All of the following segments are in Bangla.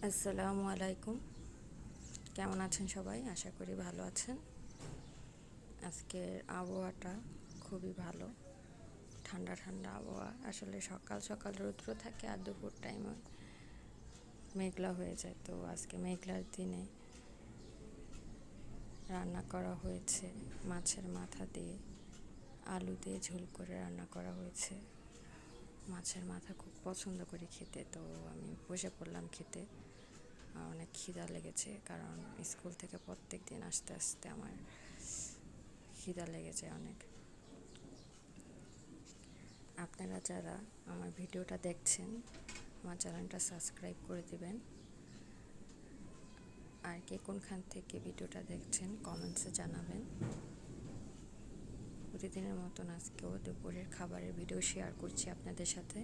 আসসালামু আলাইকুম। কেমন আছেন সবাই? আশা করি ভালো আছেন। আজকের আবহাওয়াটা খুবই ভালো, ঠান্ডা ঠান্ডা আবহাওয়া। আসলে সকাল সকাল রৌদ্র থাকে আর দুপুর টাইমে মেঘলা হয়ে যায়। তো আজকে মেঘলার দিনে রান্না করা হয়েছে মাছের মাথা দিয়ে, আলু দিয়ে ঝোল করে রান্না করা হয়েছে। মাছের মাথা খুব পছন্দ করি খেতে, তো আমি বসে পড়লাম খেতে। অনেক খিদা লেগেছে, কারণ স্কুল থেকে প্রত্যেক দিন আসতে আসতে আমার খিদা লেগেছে অনেক। আপনারা যারা আমার ভিডিওটা দেখছেন, আমার চ্যানেলটা সাবস্ক্রাইব করে দিবেন। আর কে কোনখান থেকে ভিডিওটা দেখছেন কমেন্টসে জানাবেন। প্রতিদিনের মতন আজকেও দুপুরের খাবারের ভিডিও শেয়ার করছি আপনাদের সাথে।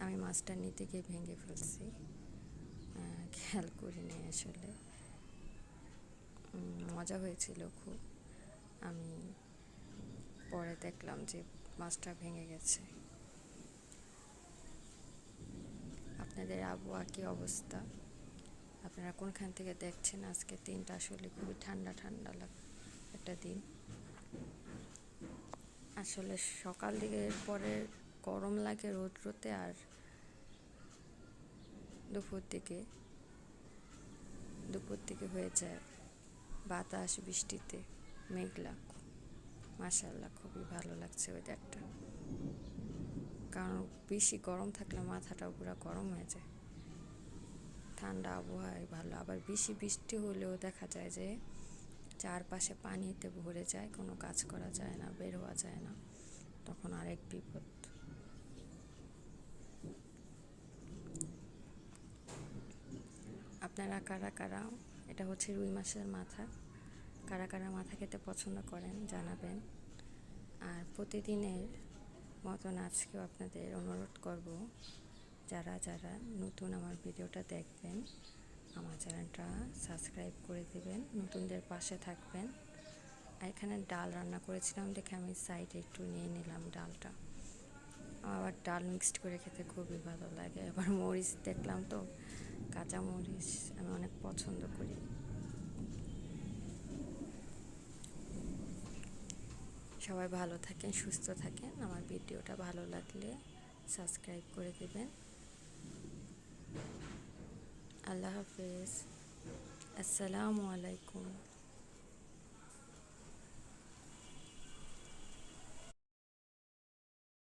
আমি মাছটা নিতে গিয়ে ভেঙে ফেলছি, খেয়াল করিনি আসলে। মজা হয়েছিল খুব। আমি পরে দেখলাম যে মাছটা ভেঙে গেছে। আপনাদের আবহাওয়া কী অবস্থা? আপনারা কোনখান থেকে দেখছেন? আজকে দিনটা আসলে খুবই ঠান্ডা ঠান্ডা একটা দিন। আসলে সকাল দিকের পরে গরম লাগে রোদ্রতে, আর দুপুর দিকে হয়ে যায় বাতাস বৃষ্টিতে মেঘলা। মাশাআল্লাহ, খুবই ভালো লাগছে ওয়েদারটা। কারণ বেশি গরম থাকলে মাথাটাও পুরো গরম হয়ে যায়। ঠান্ডা আবহাওয়ায় ভালো। আবার বেশি বৃষ্টি হলেও দেখা যায় যে চারপাশে পানিতে ভরে যায়, কোনো কাজ করা যায় না, বের হওয়া যায় না, তখন আরেক বিপদ। আপনারা কারা কারা, এটা হচ্ছে রুই মাছের মাথা, কারা কারা মাথা খেতে পছন্দ করেন জানাবেন। আর প্রতিদিনের মতন আজকেও আপনাদের অনুরোধ করব, যারা যারা নতুন আমার ভিডিওটা দেখবেন, আমার চ্যানেলটা সাবস্ক্রাইব করে দেবেন, নতুনদের পাশে থাকবেন। আর এখানে ডাল রান্না করেছিলাম দেখে আমি সাইডে একটু নিয়ে নিলাম ডালটা। আবার ডাল মিক্সড করে খেতে খুবই ভালো লাগে। আবার মরিচ দেখলাম তো, কাঁচা মরিচ আমি অনেক পছন্দ করি। সবাই ভালো থাকেন, সুস্থ থাকেন। আমার ভিডিওটা ভালো লাগলে সাবস্ক্রাইব করে দেবেন। আল্লাহ হাফেজ। আসসালামু আলাইকুম।